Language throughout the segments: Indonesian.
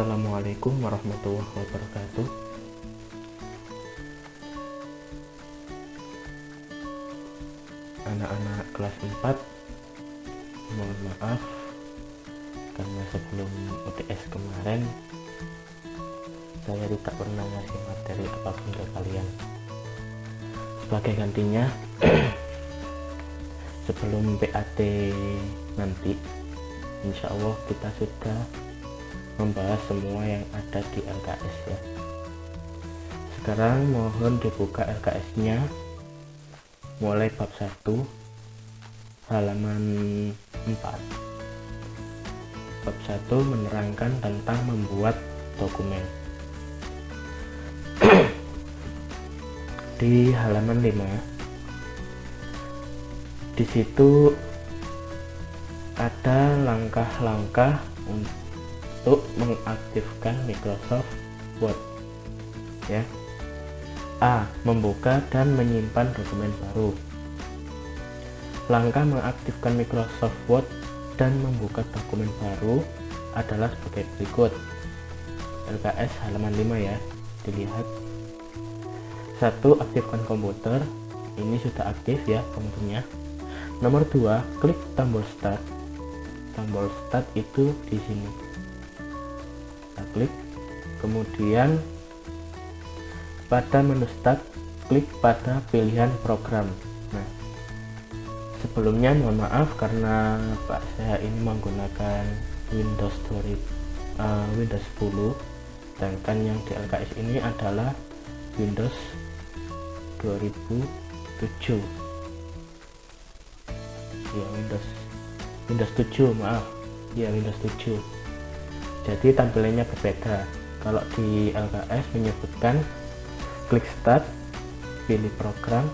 Assalamualaikum warahmatullahi wabarakatuh. Anak-anak kelas 4, mohon maaf karena sebelum UTS kemarin saya tidak pernah ngasih materi apapun ke kalian. Sebagai gantinya sebelum PAT nanti insya Allah kita sudah membahas semua yang ada di LKS ya. Sekarang mohon dibuka LKS nya mulai bab 1 halaman 4. Bab 1 menerangkan tentang membuat dokumen. Di halaman 5 di situ ada langkah-langkah untuk mengaktifkan Microsoft Word ya. A. Membuka dan menyimpan dokumen baru. Langkah mengaktifkan Microsoft Word dan membuka dokumen baru adalah sebagai berikut. LKS halaman 5 ya, dilihat. 1. Aktifkan komputer. Ini sudah aktif ya komputernya. Nomor 2, klik tombol start. Tombol start itu di sini. Kita klik, kemudian pada menu start klik pada pilihan program. Nah, sebelumnya mohon maaf karena Pak saya ini menggunakan Windows 10, sedangkan yang di LKS ini adalah Windows 2007 ya, Windows 7 maaf ya, Windows 7. Jadi tampilannya berbeda. Kalau di LKS menyebutkan klik start, pilih program,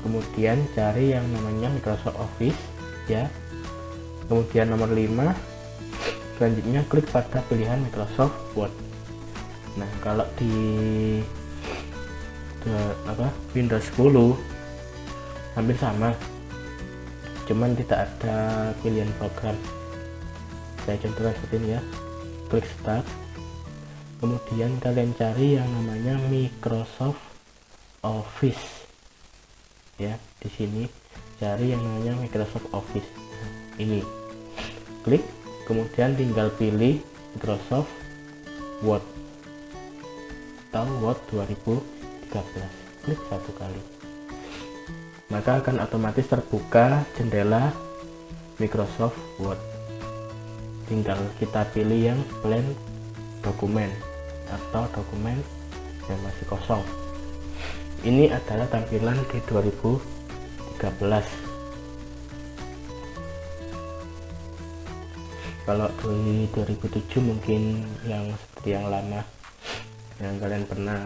kemudian cari yang namanya Microsoft Office ya. Kemudian nomor 5, selanjutnya klik pada pilihan Microsoft Word. Nah, kalau di Windows 10 hampir sama, cuman tidak ada pilihan program. Saya contohkan seperti ini ya. Klik start, kemudian kalian cari yang namanya Microsoft Office ya. Di sini cari yang namanya Microsoft Office. Nah, ini klik, kemudian tinggal pilih Microsoft Word atau Word 2013. Klik satu kali, maka akan otomatis terbuka jendela Microsoft Word. Tinggal kita pilih yang blank dokumen atau dokumen yang masih kosong. Ini adalah tampilan di 2013. Kalau di 2007 mungkin yang seperti yang lama yang kalian pernah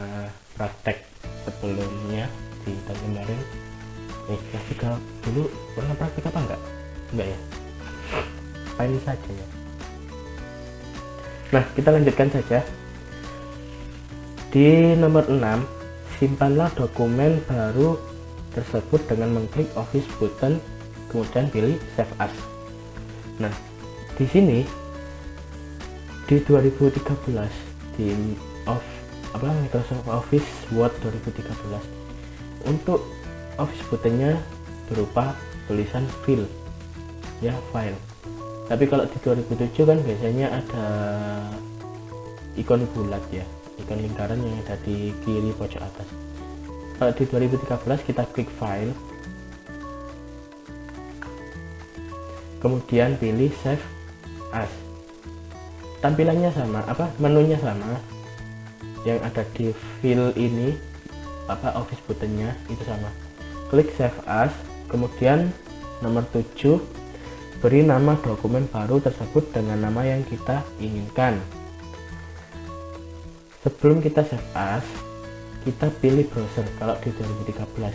praktek sebelumnya di tahun kemarin. Kelas 3 dulu pernah praktek apa enggak ya? Ini saja ya. Nah, kita lanjutkan saja. Di nomor 6, simpanlah dokumen baru tersebut dengan mengklik Office button, kemudian pilih Save As. Nah, di sini di 2013 di Microsoft Office Word 2013 untuk Office buttonnya berupa tulisan file ya, file. Tapi kalau di 2007 kan biasanya ada ikon bulat ya, ikon lingkaran yang ada di kiri pojok atas. Kalau di 2013 kita klik file, kemudian pilih Save As. Tampilannya sama, menunya sama. Yang ada di file ini Office buttonnya itu sama. Klik Save As, kemudian nomor 7, beri nama dokumen baru tersebut dengan nama yang kita inginkan. Sebelum kita Save As, kita pilih browser. Kalau di 2013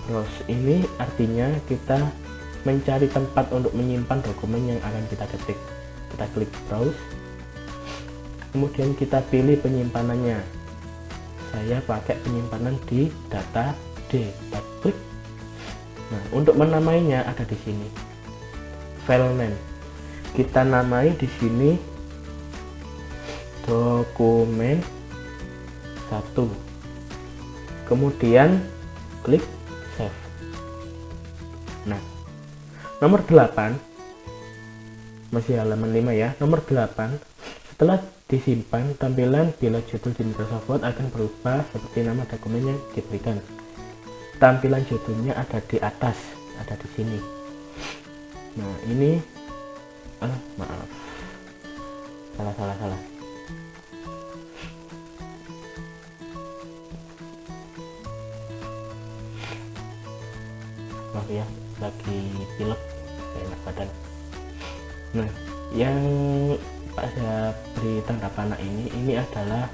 browse ini artinya kita mencari tempat untuk menyimpan dokumen yang akan kita ketik. Kita klik browse, kemudian kita pilih penyimpanannya. Saya pakai penyimpanan di data D. Kita klik. Nah, untuk menamainya ada di sini. File name. Kita namai di sini dokumen 1, kemudian klik save. Nah, nomor 8 masih halaman 5 ya. Nomor 8, setelah disimpan, tampilan bila judul di Microsoft Word akan berubah seperti nama dokumen yang diberikan. Tampilan judulnya ada di atas, ada di sini. Nah, ini maaf, salah. Maaf ya, lagi pilek, gak enak badan. Nah, yang Pak saya beri tanda panah ini adalah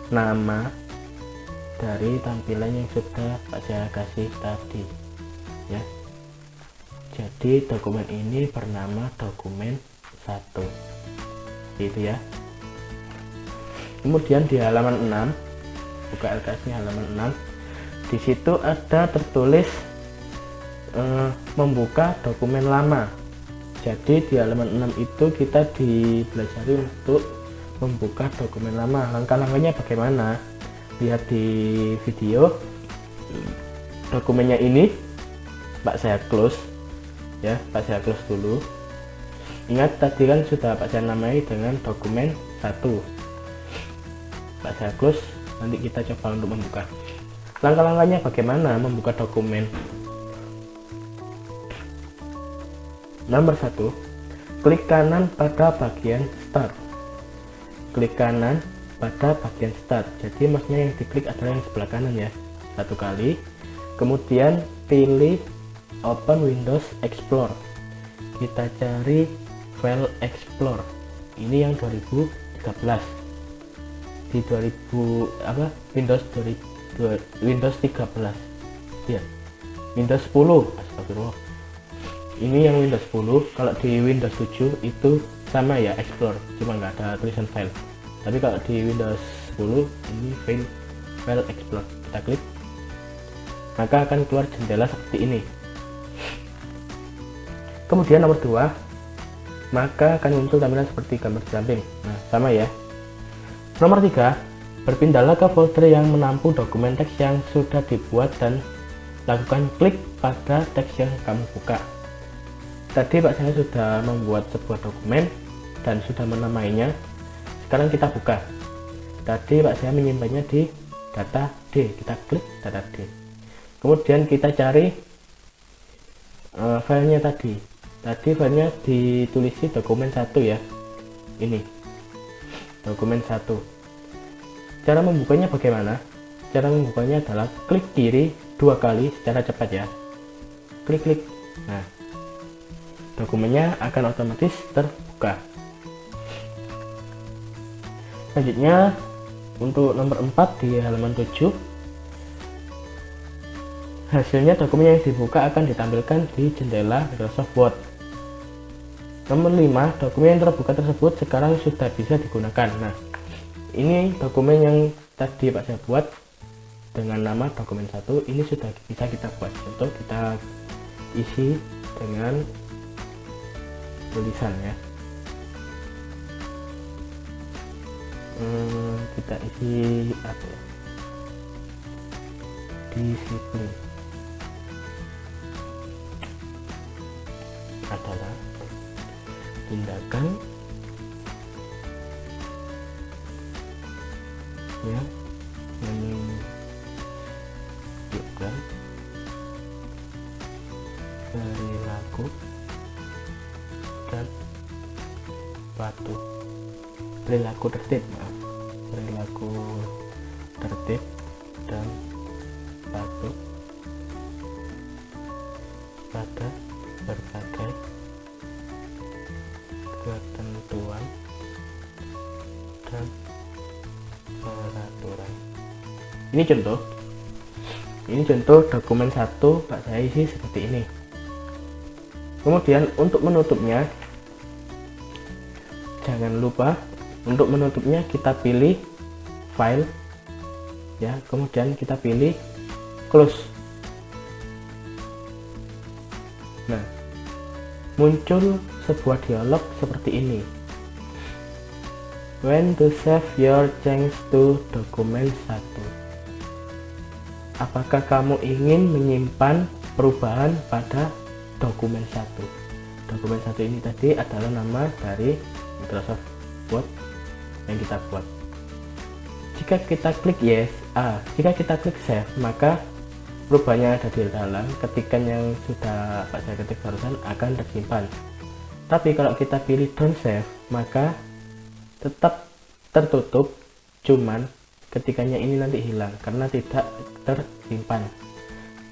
nama dari tampilan yang sudah Pak saya kasih tadi ya. Jadi dokumen ini bernama dokumen 1 gitu ya. Kemudian di halaman 6, buka LKS-nya halaman 6, di situ ada tertulis membuka dokumen lama. Jadi di halaman 6 itu kita dipelajari untuk membuka dokumen lama. Langkah-langkahnya bagaimana? Lihat di video. Dokumennya ini Pak saya close ya, Pak saya close dulu. Ingat tadi kan sudah Pak saya namai dengan dokumen 1. Pak saya close, nanti kita coba untuk membuka. Langkah-langkahnya bagaimana membuka dokumen? Nomor 1, klik kanan pada bagian start. Klik kanan pada bagian start. Jadi maksudnya yang diklik adalah yang sebelah kanan ya. 1 kali. Kemudian pilih Open Windows Explorer. Kita cari file Explorer. Ini yang 2013. Di Windows 13. Ya. Windows 10. Astagfirullah. Ini yang Windows 10. Kalau di Windows 7 itu sama ya, Explorer, cuma nggak ada tulisan file. Tapi kalau di Windows 10 ini file Explorer. Kita klik, maka akan keluar jendela seperti ini. Kemudian nomor 2, maka akan muncul tampilan seperti gambar di samping. Nah, sama ya. Nomor 3, berpindahlah ke folder yang menampung dokumen teks yang sudah dibuat dan lakukan klik pada teks yang kamu buka. Tadi Pak saya sudah membuat sebuah dokumen dan sudah menamainya. Sekarang kita buka. Tadi Pak saya menyimpannya di data D. Kita klik data D. Kemudian kita cari filenya tadi. Tadi filenya ditulisi dokumen 1 ya. Ini dokumen 1. Cara membukanya bagaimana? Cara membukanya adalah klik kiri 2 kali secara cepat ya. Klik. Nah, dokumennya akan otomatis terbuka. Selanjutnya untuk nomor 4 di halaman 7, hasilnya dokumen yang dibuka akan ditampilkan di jendela Microsoft Word. Nomor 5, dokumen yang terbuka tersebut sekarang sudah bisa digunakan. Nah, ini dokumen yang tadi Pak saya buat dengan nama dokumen 1, ini sudah bisa kita buat. Contoh kita isi dengan tulisan ya. Kita isi apa ya? Disiplin adalah tindakan yang menunjukkan perilaku dan patuh, perilaku tertib dan patuh pada berbagai ketentuan dan peraturan. Ini contoh dokumen 1 Pak saya isi seperti ini. Kemudian untuk menutupnya, jangan lupa untuk menutupnya kita pilih file ya, kemudian kita pilih close. Nah, muncul sebuah dialog seperti ini. When to save your change to dokumen 1. Apakah kamu ingin menyimpan perubahan pada dokumen 1? Dokumen 1 ini tadi adalah nama dari Microsoft Word yang kita buat. Jika kita klik yes, jika kita klik save, maka perubahannya ada di dalam ketikan yang sudah Pak saya ketik barusan akan tersimpan. Tapi kalau kita pilih don't save, maka tetap tertutup, cuman ketikannya ini nanti hilang karena tidak tersimpan.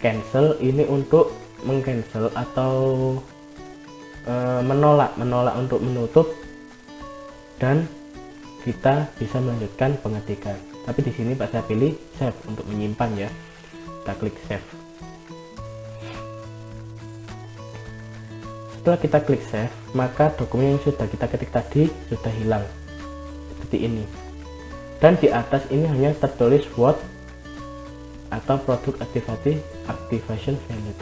Cancel ini untuk mengcancel atau menolak untuk menutup, dan kita bisa melanjutkan pengetikan. Tapi di sini Pak saya pilih save untuk menyimpan ya. Kita klik save. Setelah kita klik save, maka dokumen yang sudah kita ketik tadi sudah hilang seperti ini, dan di atas ini hanya tertulis Word atau produk activation valid.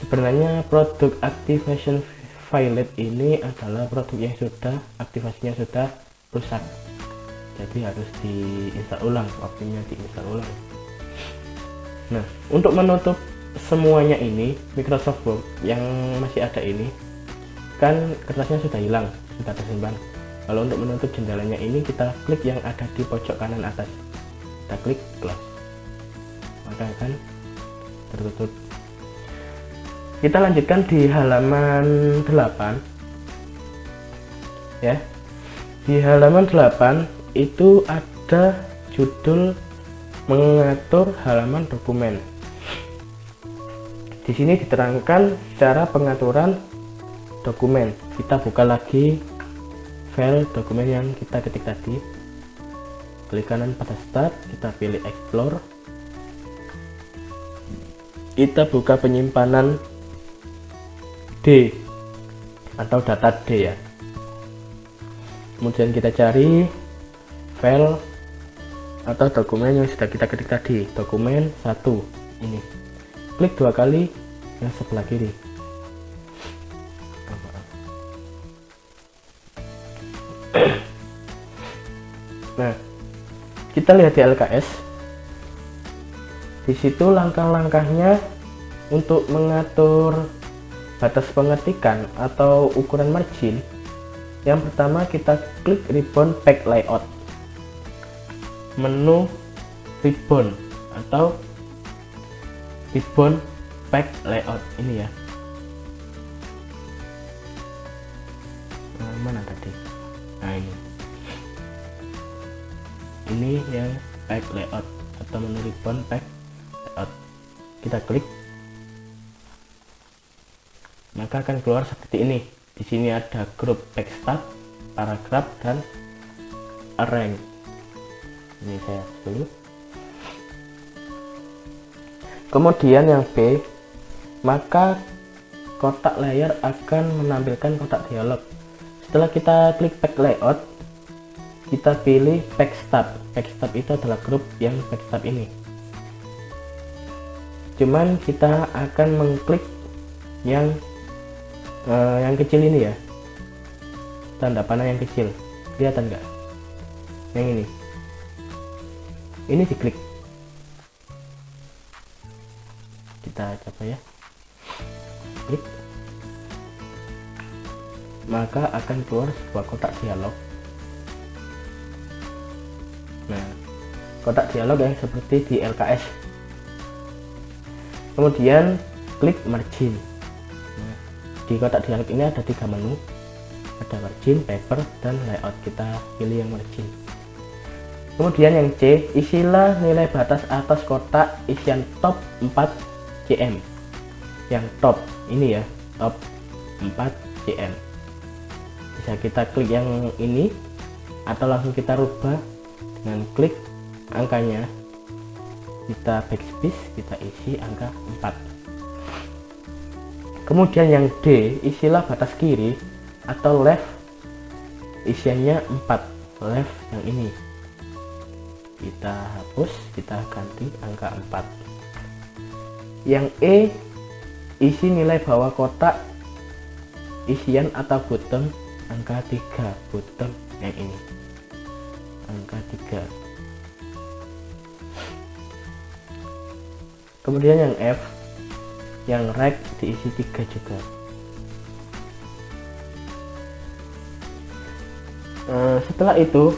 Sebenarnya produk activation valid ini adalah produk yang sudah aktivasinya sudah rusak, jadi harus diinstal ulang, waktunya diinstal ulang. Nah, untuk menutup semuanya ini, Microsoft Word yang masih ada ini kan kertasnya sudah hilang, sudah tersimpan. Kalau untuk menutup jendelanya ini, kita klik yang ada di pojok kanan atas, kita klik close, maka akan tertutup. Kita lanjutkan di halaman 8 ya. Di halaman 8 itu ada judul mengatur halaman dokumen. Di sini diterangkan cara pengaturan dokumen. Kita buka lagi file dokumen yang kita ketik tadi. Klik kanan pada start, kita pilih explore. Kita buka penyimpanan D atau data D ya. Kemudian kita cari file atau dokumen yang sudah kita ketik tadi, dokumen 1 ini. Klik 2 kali yang sebelah kiri. Nah, kita lihat di LKS. Di situ langkah-langkahnya untuk mengatur batas pengetikan atau ukuran margin. Yang pertama, kita klik ribbon pack layout. Menu ribbon atau ribbon pack layout ini ya. Mana tadi? Nah, ini yang pack layout atau menu ribbon pack layout. Kita klik, maka akan keluar seperti ini. Di sini ada grup backstab, paragraf, dan arrange. Ini saya dulu. Kemudian yang B, maka kotak layar akan menampilkan kotak dialog. Setelah kita klik pack layout, kita pilih backstab. Backstab itu adalah grup yang backstab ini. Cuman kita akan mengklik yang kecil ini ya, tanda panah yang kecil, kelihatan nggak? Yang ini diklik. Kita coba ya, klik, maka akan keluar sebuah kotak dialog. Nah, kotak dialog yang seperti di LKS. Kemudian klik margin. Di kotak dialog ini ada 3 menu, ada margin, paper, dan layout. Kita pilih yang margin. Kemudian yang C, isilah nilai batas atas kotak isian top 4 cm. Yang top ini ya, top 4 cm. Bisa kita klik yang ini atau langsung kita rubah dengan klik angkanya. Kita backspace, kita isi angka 4. Kemudian yang D, isilah batas kiri atau left, isiannya 4, left yang ini. Kita hapus, kita ganti angka 4. Yang E, isi nilai bawah kotak isian atau bottom angka 3, bottom yang ini. angka 3. Kemudian yang F, yang rect diisi 3 juga. Setelah itu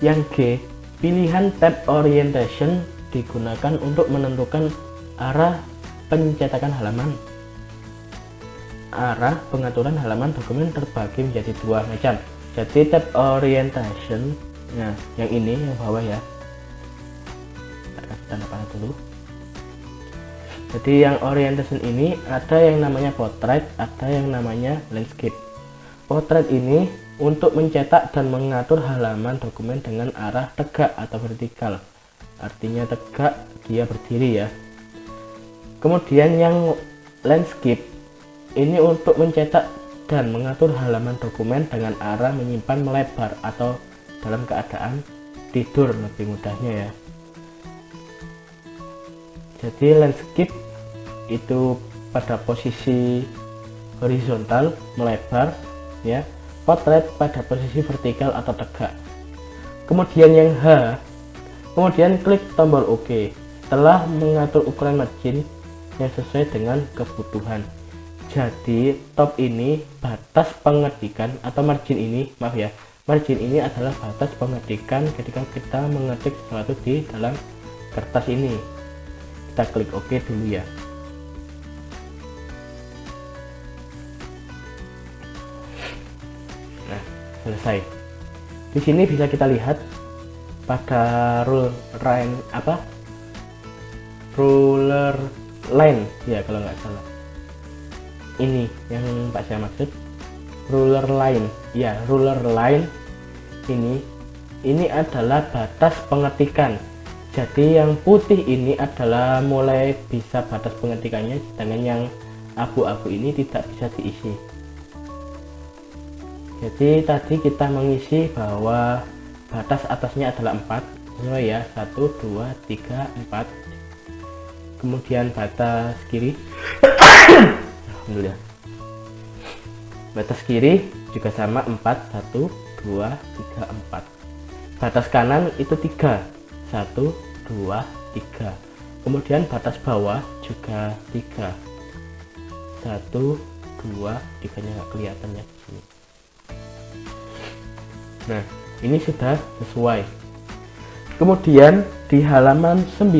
yang G, pilihan tab orientation digunakan untuk menentukan arah pencetakan halaman. Arah pengaturan halaman dokumen terbagi menjadi 2 macam. Jadi tab orientation, nah yang ini yang bawah ya, kita kasih tanda panah dulu. Jadi yang orientation ini ada yang namanya portrait, ada yang namanya landscape. Portrait ini untuk mencetak dan mengatur halaman dokumen dengan arah tegak atau vertikal. Artinya tegak, dia berdiri ya. Kemudian yang landscape ini untuk mencetak dan mengatur halaman dokumen dengan arah menyimpan melebar atau dalam keadaan tidur, lebih mudahnya ya. Jadi landscape itu pada posisi horizontal melebar ya, portrait pada posisi vertikal atau tegak. Kemudian yang H, kemudian klik tombol OK setelah mengatur ukuran margin yang sesuai dengan kebutuhan. Jadi top ini batas pengetikan atau margin ini, maaf ya, margin ini adalah batas pengetikan ketika kita mengetik sesuatu di dalam kertas ini. Kita klik OK dulu ya. Nah, selesai. Di sini bisa kita lihat pada ruler line ya kalau nggak salah. Ini yang Pak saya maksud, ruler line ya, ruler line ini adalah batas pengetikan. Jadi yang putih ini adalah mulai bisa batas pengetikannya, sedangkan yang abu-abu ini tidak bisa diisi. Jadi tadi kita mengisi bahwa batas atasnya adalah 4 ya, 1, 2, 3, 4. Kemudian batas kiri alhamdulillah, batas kiri juga sama 4, 1, 2, 3, 4. Batas kanan itu 3, 1, 2, 3. Kemudian batas bawah juga 3, 1, 2, 3 nya nggak kelihatan ya di sini. Nah, ini sudah sesuai. Kemudian di halaman 9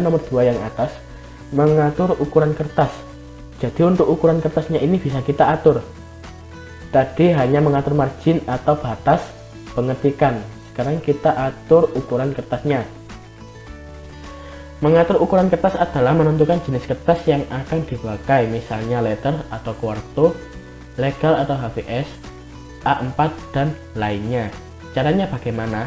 nomor 2 yang atas mengatur ukuran kertas. Jadi untuk ukuran kertasnya ini bisa kita atur. Tadi hanya mengatur margin atau batas pengetikan. Sekarang kita atur ukuran kertasnya. Mengatur ukuran kertas adalah menentukan jenis kertas yang akan dipakai, misalnya letter atau quarto, legal atau HVS, A4 dan lainnya. Caranya bagaimana?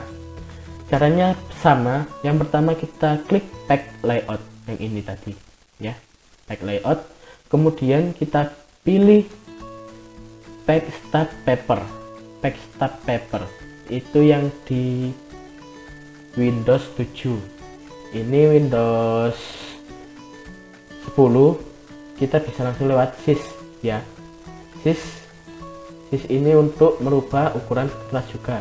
Caranya sama. Yang pertama kita klik pack layout yang ini tadi ya, pack layout. Kemudian kita pilih pack start paper. Pack start paper itu yang di Windows 7. Ini Windows 10 kita bisa langsung lewat sys ya. Sys ini untuk merubah ukuran kertas juga.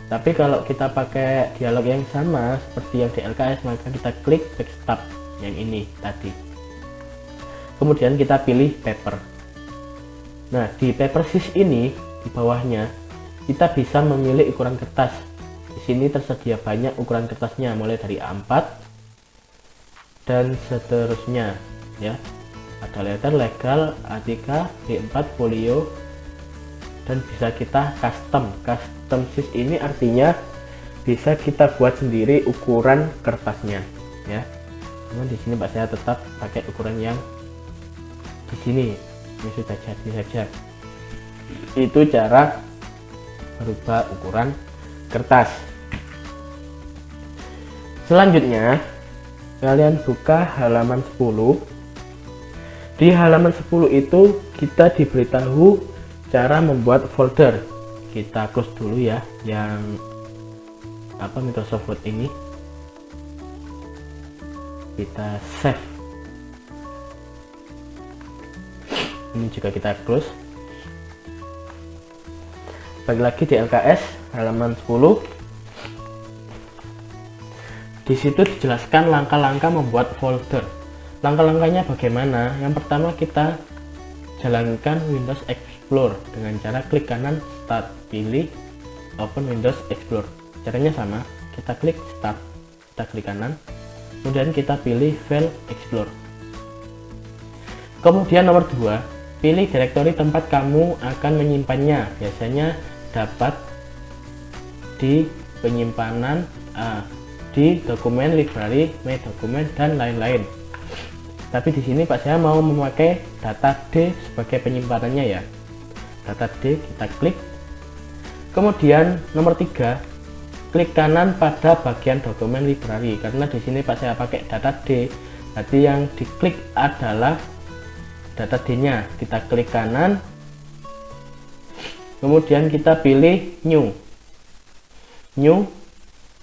Tapi kalau kita pakai dialog yang sama seperti yang di LKS, maka kita klik backstab yang ini tadi. Kemudian kita pilih paper. Nah, di paper sys ini di bawahnya kita bisa memilih ukuran kertas. Di sini tersedia banyak ukuran kertasnya, mulai dari A4 dan seterusnya ya. Ada letter, legal, A3, B4, folio, dan bisa kita custom sys ini artinya bisa kita buat sendiri ukuran kertasnya ya. Cuman di sini Pak saya tetap pakai ukuran yang di sini, ini sudah jadi saja. Itu cara merubah ukuran kertas. Selanjutnya kalian buka halaman 10. Di halaman 10 itu kita diberitahu cara membuat folder. Kita close dulu ya yang Microsoft Word ini. Kita save. Ini juga kita close. Balik lagi di LKS halaman 10. Di situ dijelaskan langkah-langkah membuat folder. Langkah-langkahnya bagaimana? Yang pertama, kita jalankan Windows Explorer dengan cara klik kanan Start, pilih Open Windows Explorer. Caranya sama, kita klik Start, kita klik kanan, kemudian kita pilih File Explorer. Kemudian nomor 2, pilih direktori tempat kamu akan menyimpannya. Biasanya dapat di penyimpanan di dokumen, library, my dokumen, dan lain-lain. Tapi di sini Pak saya mau memakai data D sebagai penyimpanannya ya. Data D kita klik. Kemudian nomor 3, klik kanan pada bagian dokumen library. Karena di sini Pak saya pakai data D, berarti yang diklik adalah data D-nya. Kita klik kanan. Kemudian kita pilih new. New,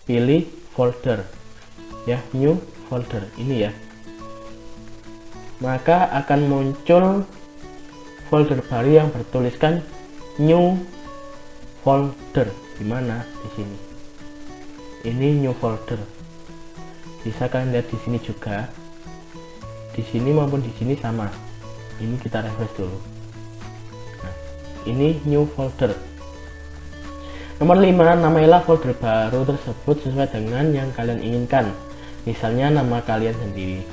pilih folder. Ya, new folder ini ya. Maka akan muncul folder baru yang bertuliskan new folder. Di mana? Di sini. Ini new folder. Bisa kalian lihat di sini juga. Di sini maupun di sini sama. Ini kita refresh dulu. Nah, ini new folder. Nomor 5, namailah folder baru tersebut sesuai dengan yang kalian inginkan. Misalnya nama kalian sendiri.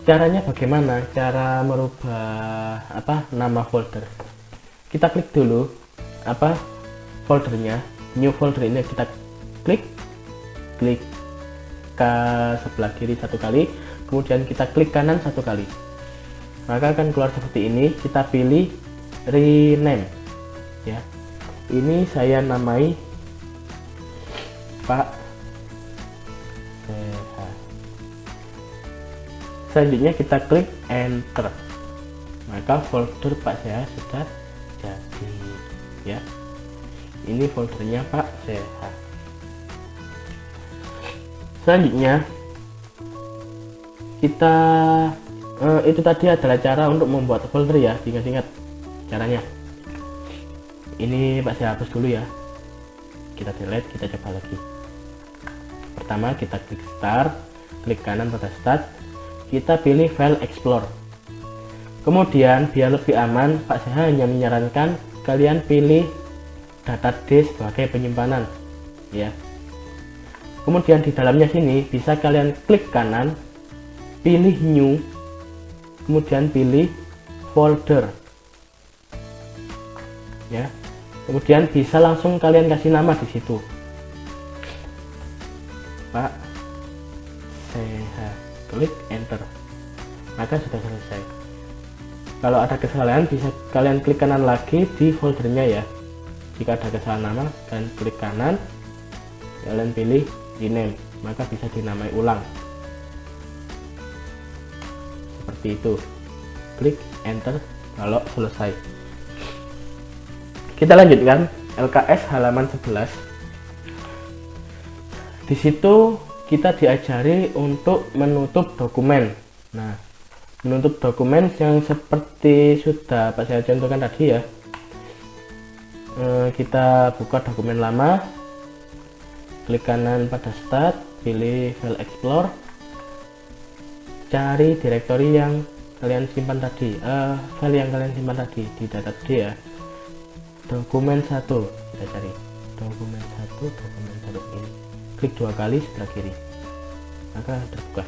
Caranya bagaimana? Cara merubah nama folder. Kita klik dulu foldernya, new folder ini kita klik ke sebelah kiri satu kali, kemudian kita klik kanan satu kali. Maka akan keluar seperti ini. Kita pilih rename ya. Ini saya namai Pak. Selanjutnya kita klik enter, maka folder Pak saya sudah jadi ya. Ini foldernya Pak CH. Selanjutnya kita itu tadi adalah cara untuk membuat folder ya, ingat-ingat caranya. Ini Pak saya hapus dulu ya, kita delete, kita coba lagi. Pertama kita klik start, klik kanan pada start, kita pilih File Explorer. Kemudian biar lebih aman, Pak saya hanya menyarankan kalian pilih data D sebagai penyimpanan ya. Kemudian di dalamnya sini bisa kalian klik kanan, pilih new, kemudian pilih folder ya. Kemudian bisa langsung kalian kasih nama di situ, Pak CH. Klik enter, maka sudah selesai. Kalau ada kesalahan bisa kalian klik kanan lagi di foldernya ya. Jika ada kesalahan nama, kalian klik kanan, kalian pilih rename, maka bisa dinamai ulang seperti itu. Klik enter kalau selesai. Kita lanjutkan LKS halaman 11. Di situ kita diajari untuk menutup dokumen. Nah, menutup dokumen yang seperti sudah Pak saya contohkan tadi ya. Kita buka dokumen lama, klik kanan pada start, pilih File Explorer, cari direktori yang kalian simpan tadi, file yang kalian simpan tadi di data D ya. Dokumen 1 kita cari. Dokumen 1 ini. Klik 2 kali sebelah kiri, maka terbuka.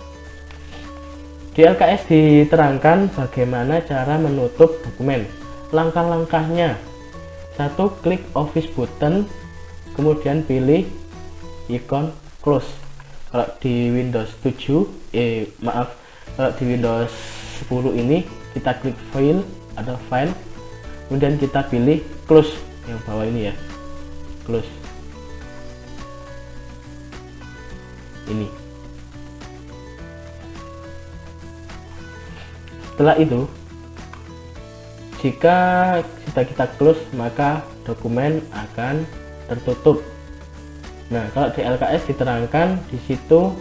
Di LKS diterangkan bagaimana cara menutup dokumen. Langkah-langkahnya: 1. Klik Office button, kemudian pilih ikon close. Kalau di Windows 7 kalau di Windows 10 ini kita klik file atau file, kemudian kita pilih close yang bawah ini ya, close ini. Setelah itu, jika sudah kita close, maka dokumen akan tertutup. Nah, kalau di LKS diterangkan di situ,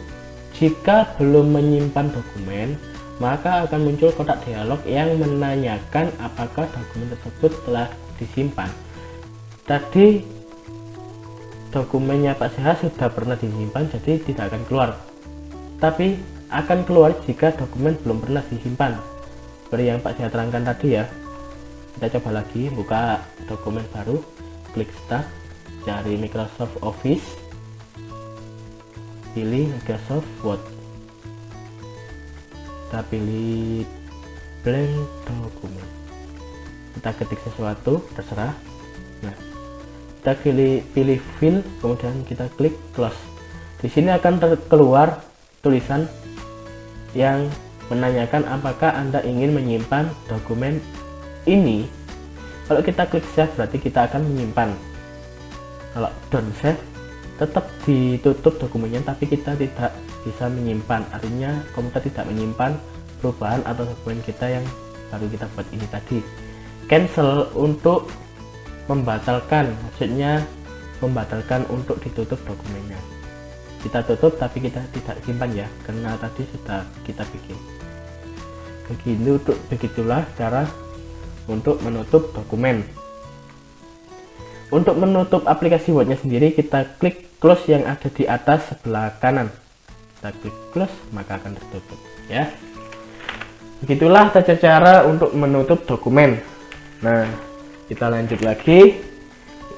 jika belum menyimpan dokumen, maka akan muncul kotak dialog yang menanyakan apakah dokumen tersebut telah disimpan. Tadi dokumennya Pak Seha sudah pernah disimpan, jadi tidak akan keluar, tapi akan keluar jika dokumen belum pernah disimpan, seperti yang Pak Seha terangkan tadi ya. Kita coba lagi, buka dokumen baru, klik start, cari Microsoft Office, pilih Microsoft Word, kita pilih blank dokumen, kita ketik sesuatu terserah. Nah, kita pilih file, kemudian kita klik close. Di sini akan keluar tulisan yang menanyakan apakah Anda ingin menyimpan dokumen ini. Kalau kita klik save berarti kita akan menyimpan. Kalau don't save tetap ditutup dokumennya, tapi kita tidak bisa menyimpan, artinya komputer tidak menyimpan perubahan atau dokumen kita yang baru kita buat ini tadi. Cancel untuk membatalkan, maksudnya membatalkan untuk ditutup dokumennya. Kita tutup tapi kita tidak simpan ya, karena tadi sudah kita bikin. Begitulah cara untuk menutup dokumen. Untuk menutup aplikasi Word-nya sendiri, kita klik close yang ada di atas sebelah kanan. Kita klik close, maka akan tertutup ya. Begitulah tata cara untuk menutup dokumen. Nah, kita lanjut lagi.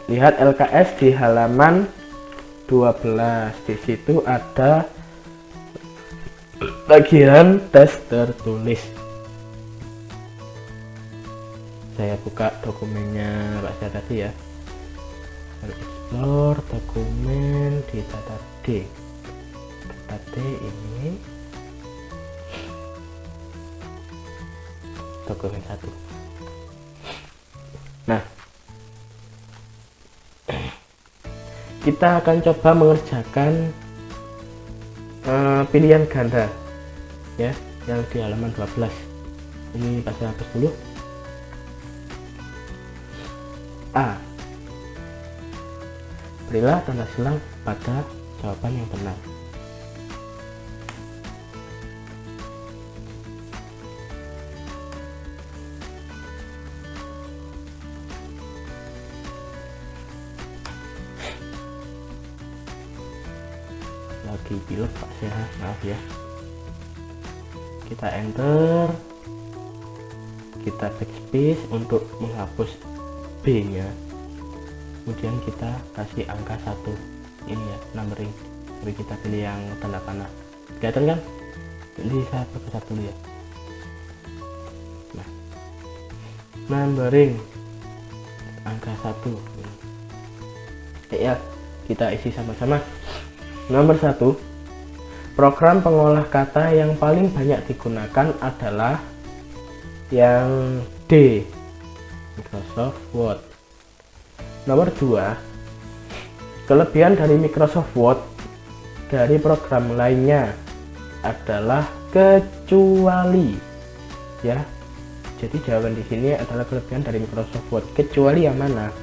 Lihat LKS di halaman 12. Di situ ada bagian tes tertulis. Saya buka dokumennya Pak Seha tadi ya. Explore dokumen di data D. Data D ini dokumen 1. Nah, kita akan coba mengerjakan pilihan ganda ya, yang di halaman 12. Ini Pak Seha hapus dulu. A. Berilah tanda silang pada jawaban yang benar. Lagi pilek Pak Seha, maaf ya. Kita enter, kita backspace untuk menghapus B nya, kemudian kita kasih angka 1 ini ya, numbering. Jadi kita pilih yang tanda panah, kelihatan kan? Jadi saya perbesar dulu ya. Nah, numbering angka 1 ya, kita isi sama-sama. Nomor 1, program pengolah kata yang paling banyak digunakan adalah yang D, Microsoft Word. Nomor 2, kelebihan dari Microsoft Word dari program lainnya adalah kecuali ya. Jadi jawaban di sini adalah kelebihan dari Microsoft Word. Kecuali yang mana?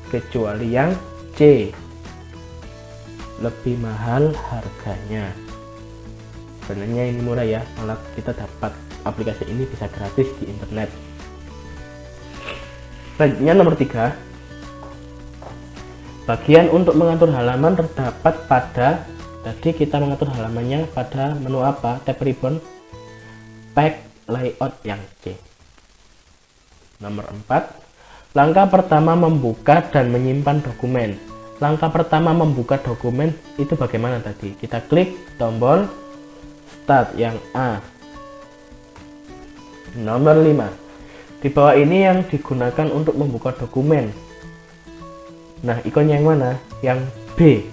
Kecuali yang C, lebih mahal harganya. Sebenarnya ini murah ya, malah kita dapat aplikasi ini bisa gratis di internet. Selanjutnya nomor 3, bagian untuk mengatur halaman terdapat pada, tadi kita mengatur halamannya pada menu apa? Tab ribbon, pack, layout yang C. Nomor 4, langkah pertama membuka dan menyimpan dokumen. Langkah pertama membuka dokumen itu bagaimana tadi? Kita klik tombol start yang A. Nomor 5, di bawah ini yang digunakan untuk membuka dokumen. Nah, ikonnya yang mana? Yang B.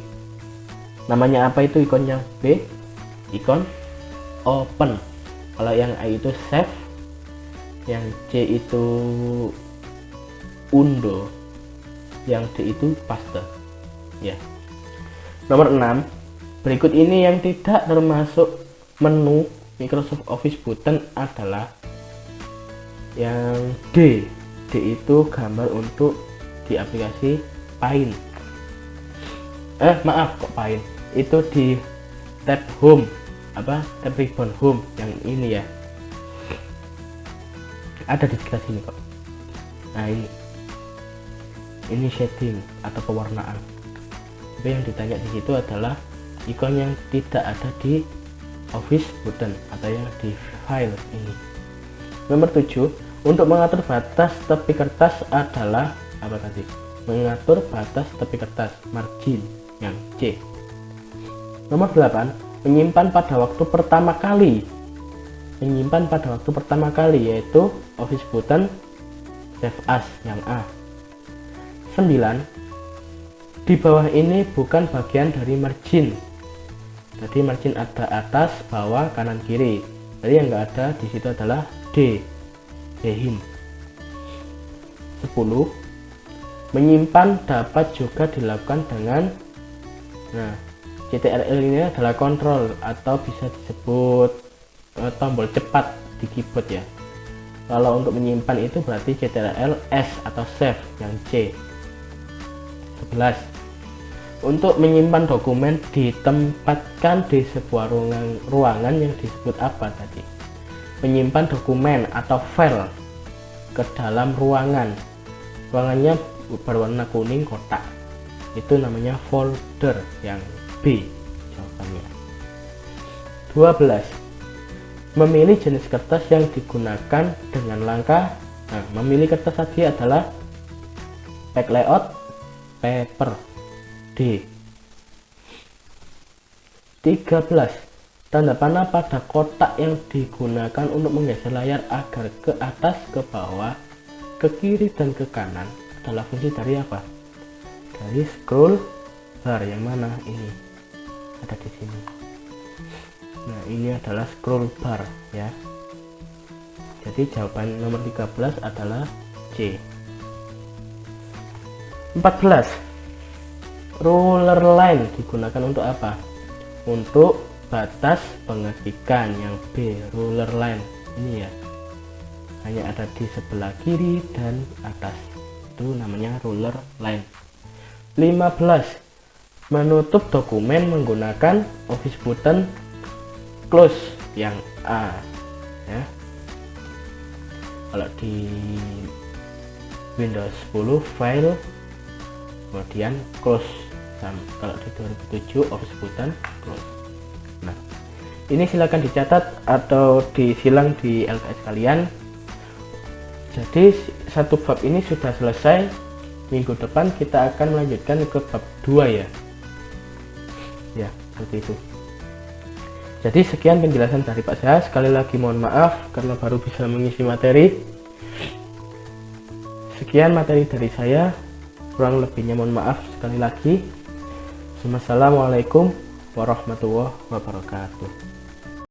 Namanya apa itu ikonnya B? Ikon open. Kalau yang A itu save, yang C itu undo, yang D itu paste. Ya. Nomor 6, berikut ini yang tidak termasuk menu Microsoft Office button adalah yang D. D itu gambar untuk di aplikasi Paint. Maaf kok Paint. Itu di tab Home tab ribbon home yang ini ya, ada di sebelah sini kok. Nah ini shading atau pewarnaan. Tapi yang ditanya di situ adalah ikon yang tidak ada di Office button atau yang di file ini. Nomor 7, untuk mengatur batas tepi kertas adalah apa tadi? Mengatur batas tepi kertas, margin yang C. Nomor 8, menyimpan pada waktu pertama kali. Menyimpan pada waktu pertama kali yaitu Office button save as yang A. 9, di bawah ini bukan bagian dari margin. Jadi margin ada atas, bawah, kanan, kiri. Jadi yang enggak ada di situ adalah D. Dehim. 10, menyimpan dapat juga dilakukan dengan CTRL ini adalah kontrol atau bisa disebut tombol cepat di keyboard ya. Kalau untuk menyimpan itu berarti CTRL S atau save yang C. 11, untuk menyimpan dokumen ditempatkan di sebuah ruangan yang disebut apa tadi? Menyimpan dokumen atau file ke dalam ruangan. Ruangannya berwarna kuning kotak. Itu namanya folder yang B jawabannya. 12, memilih jenis kertas yang digunakan dengan langkah. Memilih kertas tadi adalah back layout, paper. D. 13, tanda panah pada kotak yang digunakan untuk menggeser layar agar ke atas, ke bawah, ke kiri dan ke kanan adalah fungsi dari apa? Dari scroll bar yang mana ini? Ada di sini. Nah, ini adalah scroll bar ya. Jadi jawaban nomor 13 adalah C. 14, ruler line digunakan untuk apa? Untuk batas pengetikan yang B. Ruler line ini ya, hanya ada di sebelah kiri dan atas, itu namanya ruler line. 15, menutup dokumen menggunakan Office button close yang A ya. Kalau di Windows 10 file kemudian close. Kalau di 2007 Office button close. Nah, ini silakan dicatat atau disilang di LKS kalian. Jadi satu bab ini sudah selesai. Minggu depan kita akan melanjutkan ke bab 2 ya. Ya, seperti itu. Jadi sekian penjelasan dari Pak Syah. Sekali lagi mohon maaf karena baru bisa mengisi materi. Sekian materi dari saya. Kurang lebihnya mohon maaf sekali lagi. Wassalamualaikum warahmatullahi wabarakatuh.